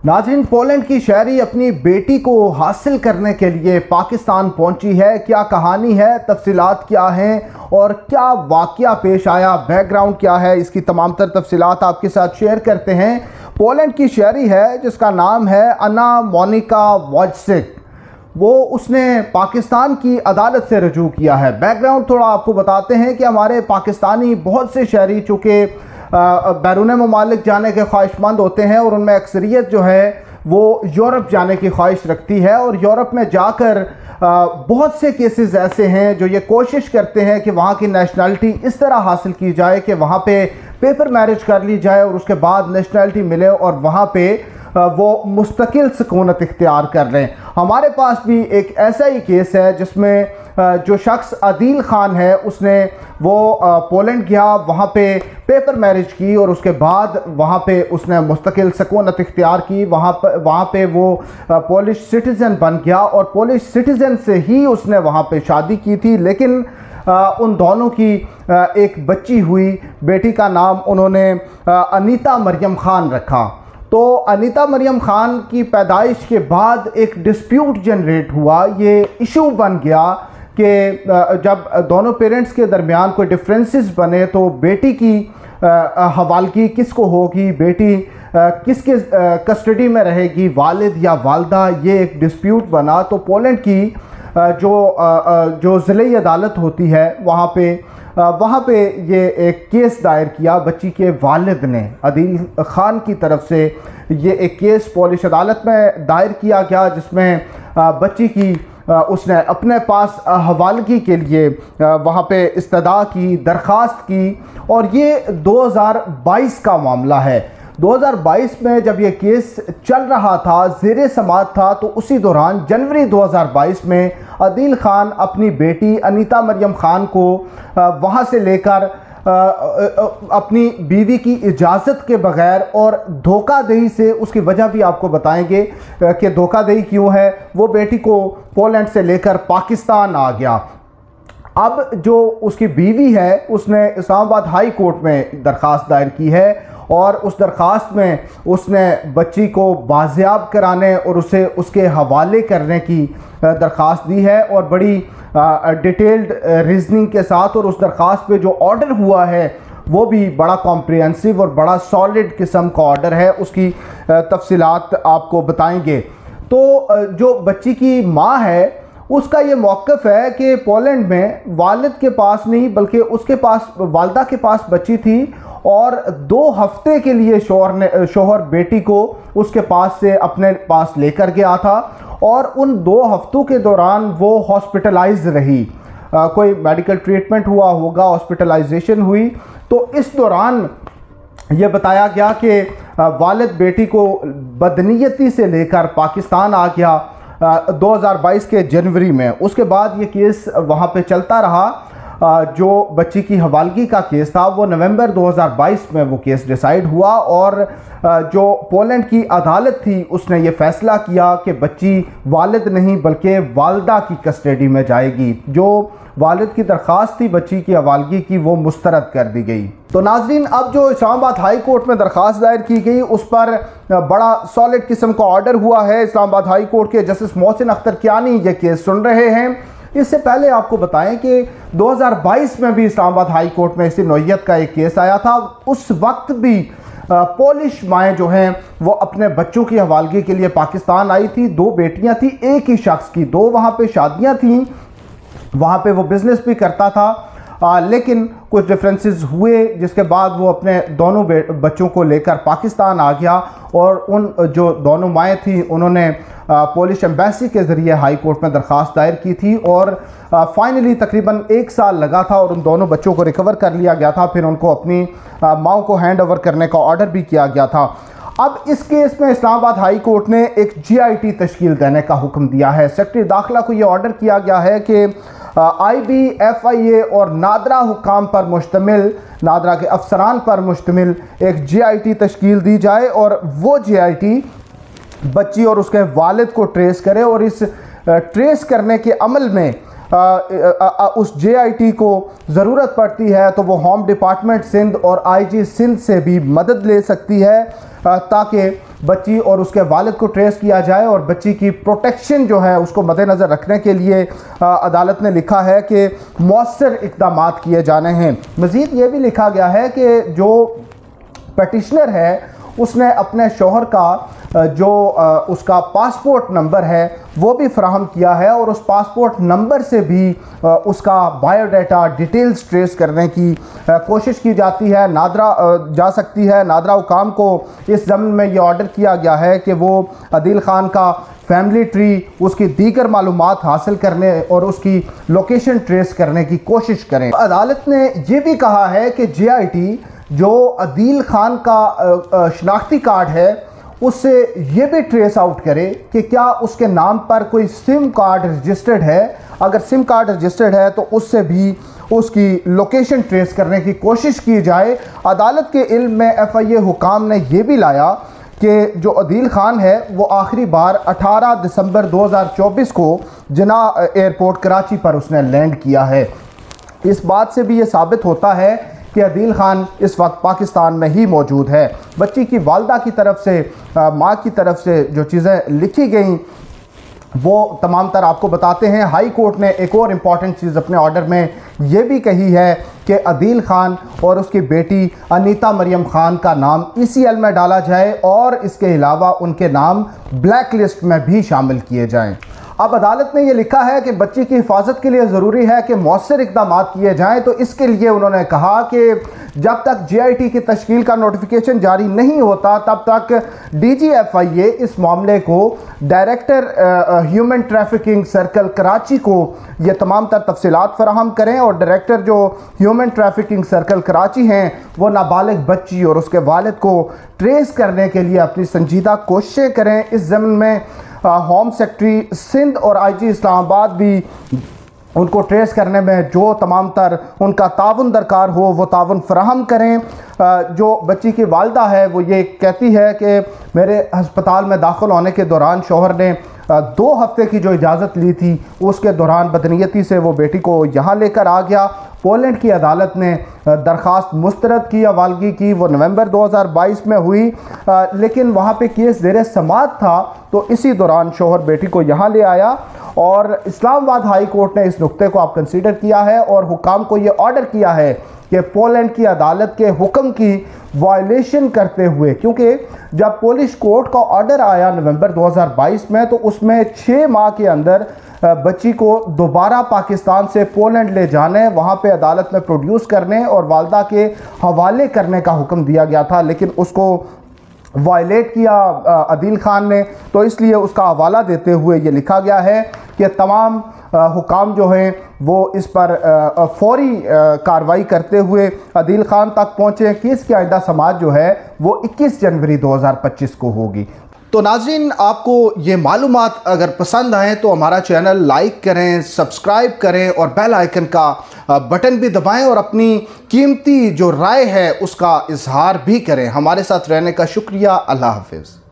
नाज़रीन, पोलैंड की शहरी अपनी बेटी को हासिल करने के लिए पाकिस्तान पहुंची है। क्या कहानी है, तफसीलात क्या हैं और क्या वाक़या पेश आया, बैकग्राउंड क्या है, इसकी तमाम तर तफसीलात आपके साथ शेयर करते हैं। पोलैंड की शहरी है जिसका नाम है अना मोनिका वॉजसिक। उसने पाकिस्तान की अदालत से रजू किया है। बैकग्राउंड थोड़ा आपको बताते हैं कि हमारे पाकिस्तानी बहुत से शहरी चूँकि बैरून ममालिक जाने के ख्वाहिशमंद होते हैं और उनमें अक्सरियत जो है वो यूरोप जाने की ख्वाहिश रखती है, और यूरोप में जाकर बहुत से केसेस ऐसे हैं जो ये कोशिश करते हैं कि वहाँ की नेशनलिटी इस तरह हासिल की जाए कि वहाँ पे पेपर मैरिज कर ली जाए और उसके बाद नेशनलिटी मिले और वहाँ पे वो मुस्तकिल सुकूनत इख्तियार कर लें। हमारे पास भी एक ऐसा ही केस है जिसमें जो शख्स आदिल खान है उसने पोलैंड गया, वहाँ पे पेपर मैरिज की और उसके बाद वहाँ पे उसने मुस्तकिल सुकूनत इख्तियार की। वहाँ पे वो पोलिश सिटीज़न बन गया और पोलिश सिटीज़न से ही उसने वहाँ पे शादी की थी। लेकिन उन दोनों की एक बच्ची हुई, बेटी का नाम उन्होंने अनीता मरियम खान रखा। तो अनीता मरियम खान की पैदाइश के बाद एक डिस्प्यूट जनरेट हुआ। ये इशू बन गया कि जब दोनों पेरेंट्स के दरमियान कोई डिफरेंसेस बने तो बेटी की हवालगी किसको होगी, बेटी किसके कस्टडी में रहेगी, वालिद या वालदा, ये एक डिस्प्यूट बना। तो पोलैंड की जो ज़िले अदालत होती है वहाँ पे ये एक केस दायर किया। बच्ची के वालिद ने आदिल खान की तरफ से ये एक केस पोलिश अदालत में दायर किया गया जिसमें बच्ची की उसने अपने पास हवालगी के लिए वहाँ पे इस्तदा की, दरख्वास्त की, और ये 2022 का मामला है। 2022 में जब ये केस चल रहा था, ज़ेरे समाअत था, तो उसी दौरान जनवरी 2022 में आदिल खान अपनी बेटी अनीता मरियम खान को वहाँ से लेकर अपनी बीवी की इजाज़त के बग़ैर और धोखाधड़ी से, उसकी वजह भी आपको बताएंगे कि धोखाधड़ी क्यों है, वो बेटी को पोलैंड से लेकर पाकिस्तान आ गया। अब जो उसकी बीवी है उसने इस्लामाबाद हाई कोर्ट में दरख्वास्त दायर की है और उस दरख्वास्त में उसने बच्ची को बाजियाब कराने और उसे उसके हवाले करने की दरख्वास्त दी है, और बड़ी डिटेल्ड रीजनिंग के साथ। और उस दरख्वास्त पे जो ऑर्डर हुआ है वो भी बड़ा कॉम्प्रिहेंसिव और बड़ा सॉलिड किस्म का ऑर्डर है, उसकी तफसीलात आपको बताएंगे। तो जो बच्ची की माँ है उसका ये मौक़िफ़ है कि पोलैंड में वालिद के पास नहीं बल्कि उसके पास, वालदा के पास बच्ची थी और 2 हफ्ते के लिए शोहर बेटी को उसके पास से अपने पास लेकर गया था, और उन 2 हफ्तों के दौरान वो हॉस्पिटलाइज रही। कोई मेडिकल ट्रीटमेंट हुआ होगा, हॉस्पिटलाइजेशन हुई। तो इस दौरान ये बताया गया कि वालिद बेटी को बदनीयती से लेकर पाकिस्तान आ गया 2022 के जनवरी में। उसके बाद ये केस वहाँ पे चलता रहा। जो बच्ची की हवालगी का केस था वो नवंबर 2022 में वो केस डिसाइड हुआ, और जो पोलैंड की अदालत थी उसने ये फ़ैसला किया कि बच्ची वालिद नहीं बल्कि वालदा की कस्टडी में जाएगी। जो वालिद की दरख्वास्त थी बच्ची की हवालगी की वो मुस्तरद कर दी गई। तो नाज़रीन, अब जो इस्लामाबाद हाई कोर्ट में दरख्वास्त दायर की गई उस पर बड़ा सॉलिड किस्म का ऑर्डर हुआ है। इस्लामाबाद हाई कोर्ट के जस्टिस मोहसिन अख्तर कियानी ये केस सुन रहे हैं। इससे पहले आपको बताएं कि 2022 में भी इस्लामाबाद हाई कोर्ट में इसी नौइयत का एक केस आया था। उस वक्त भी पोलिश माएँ जो हैं वो अपने बच्चों की हवालगी के लिए पाकिस्तान आई थी। 2 बेटियां थी एक ही शख्स की, 2 वहाँ पे शादियां थीं, वहाँ पे वो बिज़नेस भी करता था। लेकिन कुछ डिफरेंसेस हुए जिसके बाद वो अपने दोनों बच्चों को लेकर पाकिस्तान आ गया, और उन जो दोनों माएँ थी उन्होंने पोलिश एम्बेसी के ज़रिए हाई कोर्ट में दरख्वास्त दायर की थी, और फाइनली तकरीबन 1 साल लगा था और उन दोनों बच्चों को रिकवर कर लिया गया था। फिर उनको अपनी माँ को हैंड ओवर करने का ऑर्डर भी किया गया था। अब इस केस में इस्लामाबाद हाई कोर्ट ने एक GIT तश्कील देने का हुक्म दिया है। सेक्रेटरी दाखिला को ये ऑर्डर किया गया है कि IB, FIA और नादरा हुकाम पर मुश्तमिल, नादरा के अफसरान पर मुश्तमिल एक GIT तश्कील दी जाए, और वो GIT बच्ची और उसके वालिद को ट्रेस करे, और इस ट्रेस करने के अमल में उस JIT को ज़रूरत पड़ती है तो वो होम डिपार्टमेंट सिंध और IG सिंध से भी मदद ले सकती है, ताकि बच्ची और उसके वालिद को ट्रेस किया जाए और बच्ची की प्रोटेक्शन जो है उसको मद्देनज़र रखने के लिए अदालत ने लिखा है कि मौसर इक़दाम किए जाने हैं। मज़ीद ये भी लिखा गया है कि जो पटिशनर है उसने अपने शौहर का जो उसका पासपोर्ट नंबर है वो भी फराहम किया है और उस पासपोर्ट नंबर से भी उसका बायोडाटा डिटेल्स ट्रेस करने की कोशिश की जाती है। नादरा जा सकती है। नादरा हुकाम को इस ज़मीन में ये ऑर्डर किया गया है कि वो अदील ख़ान का फैमिली ट्री, उसकी दीगर मालूमात हासिल करने और उसकी लोकेशन ट्रेस करने की कोशिश करें। अदालत ने यह भी कहा है कि JIT जो अदील ख़ान का शनाख्ती कार्ड है उससे ये भी ट्रेस आउट करे कि क्या उसके नाम पर कोई सिम कार्ड रजिस्टर्ड है। अगर सिम कार्ड रजिस्टर्ड है तो उससे भी उसकी लोकेशन ट्रेस करने की कोशिश की जाए। अदालत के इल्म में FIA हुकाम ने यह भी लाया कि जो अदील ख़ान है वो आखिरी बार 18 दिसंबर 2024 को जिना एयरपोर्ट कराची पर उसने लैंड किया है। इस बात से भी ये साबित होता है कि अदील ख़ान इस वक्त पाकिस्तान में ही मौजूद है। बच्ची की वालदा की तरफ से, माँ की तरफ से जो चीज़ें लिखी गई वो तमाम तर आपको बताते हैं। हाई कोर्ट ने एक और इम्पॉर्टेंट चीज़ अपने ऑर्डर में ये भी कही है कि अदील ख़ान और उसकी बेटी अनीता मरियम ख़ान का नाम ECL में डाला जाए और इसके अलावा उनके नाम ब्लैक लिस्ट में भी शामिल किए जाएँ। अब अदालत ने यह लिखा है कि बच्ची की हिफाजत के लिए ज़रूरी है कि मौसर इक़दाम किए जाएँ। तो इसके लिए उन्होंने कहा कि जब तक JIT की तश्कील का नोटिफिकेशन जारी नहीं होता तब तक DG FIA इस मामले को director human trafficking circle Karachi को ये तमाम तर तफसीलात फराहम करें और डायरेक्टर जो ह्यूमन ट्रैफिकिंग सर्कल कराची हैं वो नाबालिग बच्ची और उसके वालिद को ट्रेस करने के लिए अपनी संजीदा कोशिशें करें। इस ज़मीन में होम सेक्रेटरी सिंध और IG इस्लामाबाद भी उनको ट्रेस करने में जो तमाम तर उनका ताउन दरकार हो वो ताउन फराहम करें। जो बच्ची की वालदा है वो ये कहती है कि मेरे हस्पताल में दाखिल होने के दौरान शौहर ने 2 हफ्ते की जो इजाज़त ली थी उसके दौरान बदनीयती से वो बेटी को यहाँ लेकर आ गया। पोलैंड की अदालत ने दरख्वास्त मुस्तरद की, अवालगी की, वो नवंबर 2022 में हुई, लेकिन वहाँ पे केस ज़ेर समाअत था। तो इसी दौरान शौहर बेटी को यहाँ ले आया और इस्लामाबाद हाई कोर्ट ने इस नुक्ते को आप कंसीडर किया है और हुकाम को ये ऑर्डर किया है कि पोलैंड की अदालत के हुक्म की वायलेशन करते हुए, क्योंकि जब पोलिश कोर्ट का ऑर्डर आया नवंबर 2022 में तो उसमें 6 माह के अंदर बच्ची को दोबारा पाकिस्तान से पोलैंड ले जाने, वहाँ पे अदालत में प्रोड्यूस करने और वालदा के हवाले करने का हुक्म दिया गया था, लेकिन उसको वायलेट किया अदील ख़ान ने। तो इसलिए उसका हवाला देते हुए ये लिखा गया है कि तमाम हुकाम जो हैं वो इस पर फौरी कार्रवाई करते हुए अदील ख़ान तक पहुँचे। केस की आइंदा समाअत जो है वो 21 जनवरी 2025 को होगी। तो नाज़रीन, आपको ये मालूमात अगर पसंद आए तो हमारा चैनल लाइक करें, सब्सक्राइब करें और बेल आइकन का बटन भी दबाएं और अपनी कीमती जो राय है उसका इजहार भी करें। हमारे साथ रहने का शुक्रिया। अल्लाह हाफ़िज़।